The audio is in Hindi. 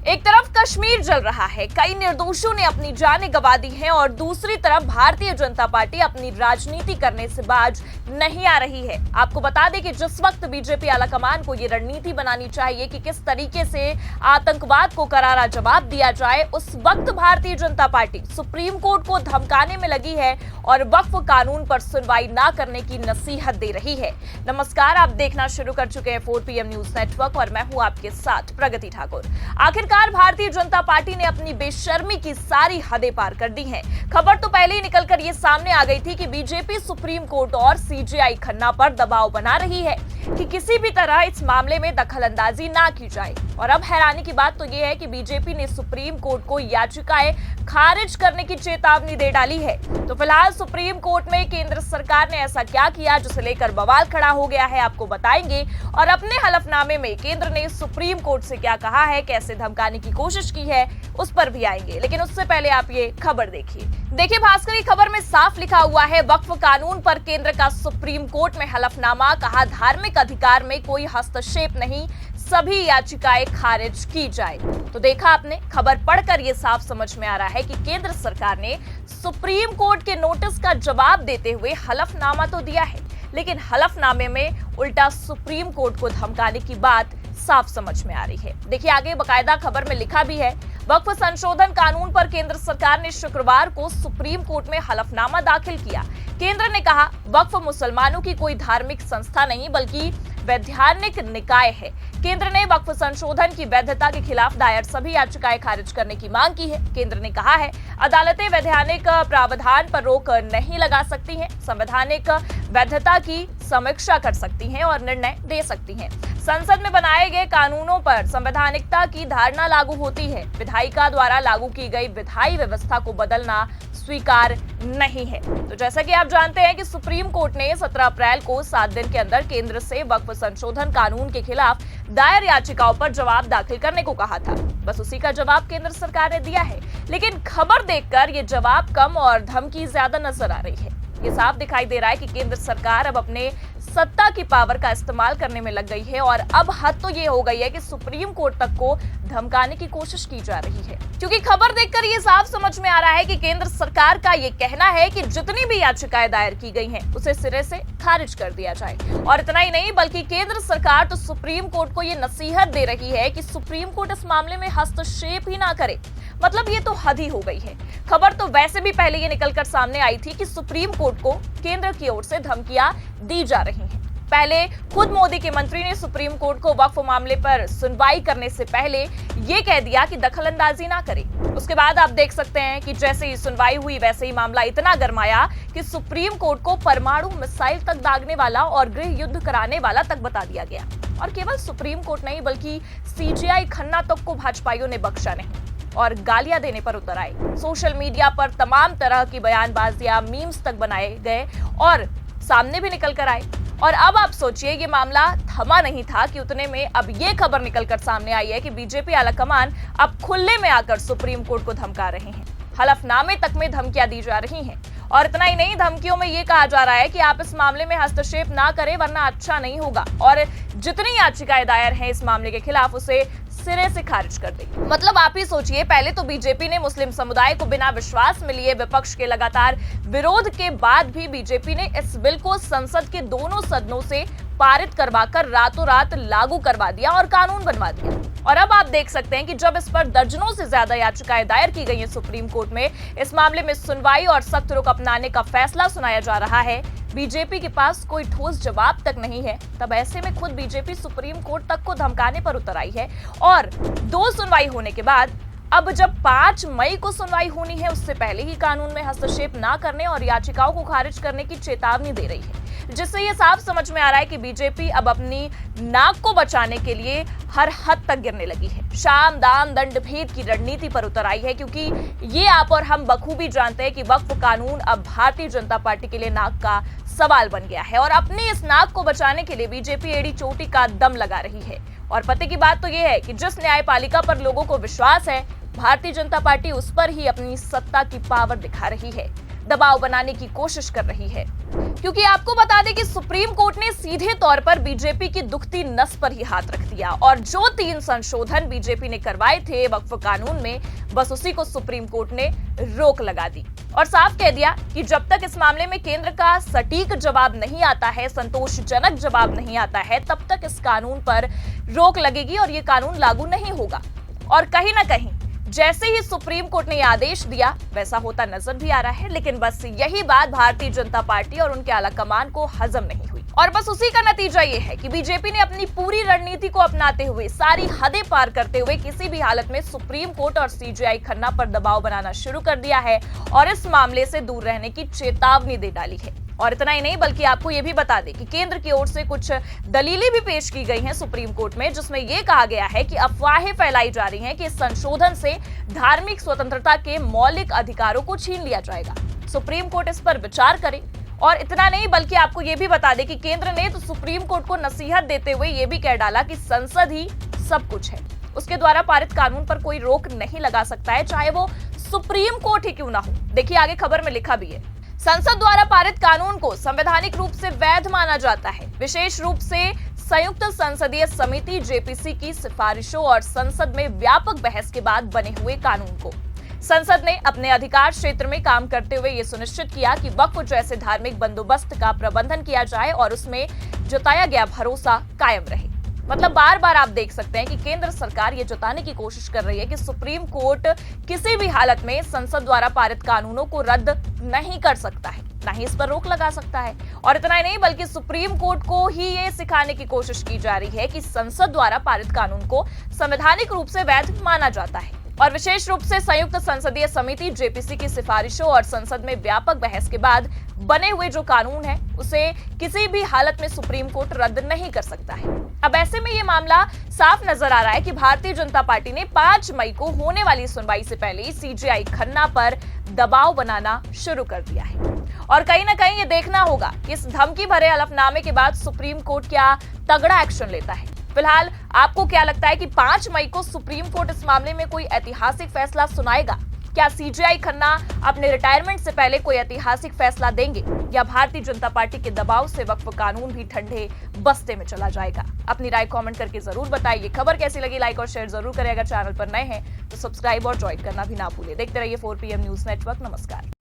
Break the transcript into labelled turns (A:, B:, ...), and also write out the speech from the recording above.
A: एक तरफ कश्मीर जल रहा है, कई निर्दोषों ने अपनी जानें गंवा दी हैं और दूसरी तरफ भारतीय जनता पार्टी अपनी राजनीति करने से बाज नहीं आ रही है। आपको बता दें कि जिस वक्त बीजेपी आलाकमान को ये रणनीति बनानी चाहिए कि किस तरीके से आतंकवाद को करारा जवाब दिया जाए, उस वक्त Bharatiya Janata party supreme court को धमकाने में लगी है और वक्फ कानून पर सुनवाई न करने की नसीहत दे रही है। नमस्कार, आप देखना शुरू कर चुके हैं 4 PM न्यूज नेटवर्क और मैं हूं आपके साथ प्रगति ठाकुर। आखिरकार भारतीय जनता पार्टी ने अपनी बेशर्मी की सारी हदें पार कर दी हैं। खबर तो पहले ही निकलकर ये सामने आ गई थी कि बीजेपी सुप्रीम कोर्ट और CJI खन्ना पर दबाव बना रही है कि किसी भी तरह इस मामले में दखलंदाजी ना की जाए। और अब हैरानी की बात तो ये है कि बीजेपी ने सुप्रीम कोर्ट को याचिकाएं खारिज करने की चेतावनी दे डाली है। तो फिलहाल सुप्रीम कोर्ट में केंद्र सरकार ने ऐसा क्या किया जिसे लेकर बवाल खड़ा हो गया है, आपको बताएंगे। और अपने हलफनामे में केंद्र ने सुप्रीम कोर्ट से क्या कहा है, कैसे धमकाने की कोशिश की है, उस पर भी आएंगे। लेकिन उससे पहले आप ये खबर देखिए भास्कर की खबर में साफ लिखा हुआ है, वक्फ कानून पर केंद्र का सुप्रीम कोर्ट में हलफनामा। कहा, धार्मिक अधिकार में कोई हस्तक्षेप नहीं, सभी याचिकाएं खारिज की जाए। तो देखा आपने, खबर पढ़कर यह साफ समझ में आ रहा है कि केंद्र सरकार ने सुप्रीम कोर्ट के नोटिस का जवाब देते हुए हलफनामा तो दिया है, लेकिन हलफनामे में उल्टा सुप्रीम कोर्ट को धमकाने की बात साफ समझ में आ रही है। देखिए आगे बकायदा खबर में लिखा भी है, वक्फ संशोधन कानून पर केंद्र सरकार ने शुक्रवार को सुप्रीम कोर्ट में हलफनामा दाखिल किया। केंद्र ने कहा, वक्फ मुसलमानों की कोई धार्मिक संस्था नहीं बल्कि वैधानिक निकाय है। केंद्र ने वक्फ संशोधन की वैधता के खिलाफ दायर सभी याचिकाएं खारिज करने की मांग की है। केंद्र ने कहा है, अदालतें वैधानिक प्रावधान पर रोक नहीं लगा सकती हैं, संवैधानिक वैधता की समीक्षा कर सकती हैं और निर्णय दे सकती हैं। संसद में बनाए गए कानूनों पर संवैधानिकता की धारणा लागू होती है। विधायिका द्वारा लागू की गई विधायी व्यवस्था को बदलना स्वीकार नहीं है। तो जैसा कि आप जानते हैं कि सुप्रीम कोर्ट ने 17 अप्रैल को 7 दिन के अंदर केंद्र से वक्फ संशोधन कानून के खिलाफ दायर याचिकाओं पर जवाब दाखिल करने को कहा था। बस उसी का जवाब केंद्र सरकार ने दिया है, लेकिन खबर देखकर ये जवाब कम और धमकी ज्यादा नजर आ रही है। ये साफ दिखाई दे रहा है कि केंद्र सरकार अब अपने सत्ता की पावर का इस्तेमाल करने में लग गई है और अब हद तो ये हो गई है कि सुप्रीम कोर्ट तक को धमकाने की कोशिश की जा रही है। क्योंकि खबर देखकर ये साफ समझ में आ रहा है कि केंद्र सरकार का ये कहना है कि जितनी भी याचिकाएं दायर की गई हैं उसे सिरे से खारिज कर दिया जाए। और इतना ही नहीं बल्कि केंद्र सरकार तो सुप्रीम कोर्ट को ये नसीहत दे रही है कि सुप्रीम कोर्ट इस मामले में हस्तक्षेप ही ना करे। मतलब ये तो हद ही हो गई है। खबर तो वैसे भी पहले ये निकलकर सामने आई थी कि सुप्रीम कोर्ट को केंद्र की ओर से धमकियां दी जा रही हैं। पहले खुद मोदी के मंत्री ने सुप्रीम कोर्ट को वक्फ मामले पर सुनवाई करने से पहले ये कह दिया कि दखलंदाजी ना करे। उसके बाद आप देख सकते हैं कि जैसे ही सुनवाई हुई वैसे ही मामला इतना गरमाया कि सुप्रीम कोर्ट को परमाणु मिसाइल तक दागने वाला और गृह युद्ध कराने वाला तक बता दिया गया। और केवल सुप्रीम कोर्ट नहीं बल्कि CJI खन्ना तक को भाजपाइयों ने बख्शा नहीं और गालियां देने पर उतर आए। सोशल मीडिया पर तमाम तरह की बयानबाजियां, मीम्स तक बनाए गए और सामने भी निकल कर आए। और अब आप सोचिए, ये मामला थमा नहीं था कि उतने में अब ये खबर निकलकर सामने आई है कि बीजेपी आलाकमान अब खुले में आकर सुप्रीम कोर्ट को धमका रहे हैं। हलफनामे तक में धमकियां दी जा रही हैं। और इतना ही नहीं, धमकियों में ये कहा जा रहा है कि आप इस मामले में हस्तक्षेप ना करें वरना अच्छा नहीं होगा और जितनी याचिकाएं दायर हैं इस मामले के खिलाफ उसे सिरे से खारिज कर देगी। मतलब आप ही सोचिए, पहले तो बीजेपी ने मुस्लिम समुदाय को बिना विश्वास में लिए विपक्ष के लगातार विरोध के बाद भी बीजेपी ने इस बिल को संसद के दोनों सदनों से पारित करवाकर रातों रात लागू करवा दिया और कानून बनवा दिया। और अब आप देख सकते हैं कि जब इस पर दर्जनों से ज्यादा याचिकाएं दायर की गई हैं सुप्रीम कोर्ट में, इस मामले में सुनवाई और सख्त रुख अपनाने का फैसला सुनाया जा रहा है, बीजेपी के पास कोई ठोस जवाब तक नहीं है। तब ऐसे में खुद बीजेपी सुप्रीम कोर्ट तक को धमकाने पर उतर आई है। और 2 सुनवाई होने के बाद अब जब 5 मई को सुनवाई होनी है उससे पहले ही कानून में हस्तक्षेप ना करने और याचिकाओं को खारिज करने की चेतावनी दे रही है, जिससे ये साफ समझ में आ रहा है कि बीजेपी अब अपनी नाक को बचाने के लिए हर हद तक गिरने लगी है। शाम दाम दंड भेद की रणनीति पर उतर आई है, क्योंकि ये आप और हम बखूबी जानते हैं कि वक्फ कानून अब भारतीय जनता पार्टी के लिए नाक का सवाल बन गया है और अपनी इस नाक को बचाने के लिए बीजेपी एड़ी चोटी का दम लगा रही है। और पते की बात तो यह है कि जिस न्यायपालिका पर लोगों को विश्वास है, भारतीय जनता पार्टी उस पर ही अपनी सत्ता की पावर दिखा रही है। दबाव बनाने की कोशिश कर रही है। क्योंकि आपको बता दें कि सुप्रीम कोर्ट ने सीधे तौर पर बीजेपी की दुखती नस पर ही हाथ रख दिया और जो 3 संशोधन बीजेपी ने करवाए थे वक्फ कानून में, बस उसी को सुप्रीम कोर्ट ने रोक लगा दी और साफ कह दिया कि जब तक इस मामले में केंद्र का सटीक जवाब नहीं आता है, संतोषजनक जवाब नहीं आता है, तब तक इस कानून पर रोक लगेगी और ये कानून लागू नहीं होगा। और कहीं ना कहीं जैसे ही सुप्रीम कोर्ट ने यह आदेश दिया वैसा होता नजर भी आ रहा है, लेकिन बस यही बात भारतीय जनता पार्टी और उनके आला कमान को हजम नहीं हुई और बस उसी का नतीजा ये है कि बीजेपी ने अपनी पूरी रणनीति को अपनाते हुए, सारी हदें पार करते हुए किसी भी हालत में सुप्रीम कोर्ट और सीजेआई खन्ना पर दबाव बनाना शुरू कर दिया है और इस मामले से दूर रहने की चेतावनी दे डाली है। और इतना ही नहीं, बल्कि आपको यह भी बता दें कि केंद्र की ओर से कुछ दलीलें भी पेश की गई हैं सुप्रीम कोर्ट में, जिसमें यह कहा गया है कि अफवाहें फैलाई जा रही हैं कि इस संशोधन से धार्मिक स्वतंत्रता के मौलिक अधिकारों को छीन लिया जाएगा। सुप्रीम कोर्ट इस पर विचार करे। और इतना नहीं, बल्कि आपको यह भी बता दें कि केंद्र ने तो सुप्रीम कोर्ट को नसीहत देते हुए यह भी कह डाला कि संसद ही सब कुछ है, उसके द्वारा पारित कानून पर कोई रोक नहीं लगा सकता है, चाहे वो सुप्रीम कोर्ट ही क्यों ना हो। देखिए आगे खबर में लिखा भी है, संसद द्वारा पारित कानून को संवैधानिक रूप से वैध माना जाता है, विशेष रूप से संयुक्त संसदीय समिति जेपीसी की सिफारिशों और संसद में व्यापक बहस के बाद बने हुए कानून को। संसद ने अपने अधिकार क्षेत्र में काम करते हुए यह सुनिश्चित किया कि वक्फ जैसे धार्मिक बंदोबस्त का प्रबंधन किया जाए और उसमें जताया गया भरोसा कायम रहे। मतलब बार बार आप देख सकते हैं कि केंद्र सरकार ये जताने की कोशिश कर रही है कि सुप्रीम कोर्ट किसी भी हालत में संसद द्वारा पारित कानूनों को रद्द नहीं कर सकता है, ना ही इस पर रोक लगा सकता है। और इतना ही नहीं, बल्कि सुप्रीम कोर्ट को ही ये सिखाने की कोशिश की जा रही है कि संसद द्वारा पारित कानून को संवैधानिक रूप से वैध माना जाता है और विशेष रूप से संयुक्त संसदीय समिति जेपीसी की सिफारिशों और संसद में व्यापक बहस के बाद बने हुए जो कानून है उसे किसी भी हालत में सुप्रीम कोर्ट रद्द नहीं कर सकता है। अब ऐसे में ये मामला साफ नजर आ रहा है कि भारतीय जनता पार्टी ने 5 मई को होने वाली सुनवाई से पहले ही सीजेआई खन्ना पर दबाव बनाना शुरू कर दिया है और कहीं ना कहीं ये देखना होगा कि इस धमकी भरे हलफनामे के बाद सुप्रीम कोर्ट क्या तगड़ा एक्शन लेता है। फिलहाल आपको क्या लगता है कि 5 मई को सुप्रीम कोर्ट इस मामले में कोई ऐतिहासिक फैसला सुनाएगा? क्या सीजेआई खन्ना अपने रिटायरमेंट से पहले कोई ऐतिहासिक फैसला देंगे या भारतीय जनता पार्टी के दबाव से वक्फ कानून भी ठंडे बस्ते में चला जाएगा? अपनी राय कमेंट करके जरूर बताइए। खबर कैसी लगी लाइक और शेयर जरूर करें। अगर चैनल पर नए हैं तो सब्सक्राइब और ज्वाइन करना भी ना भूलें। देखते रहिए 4PM न्यूज नेटवर्क। नमस्कार।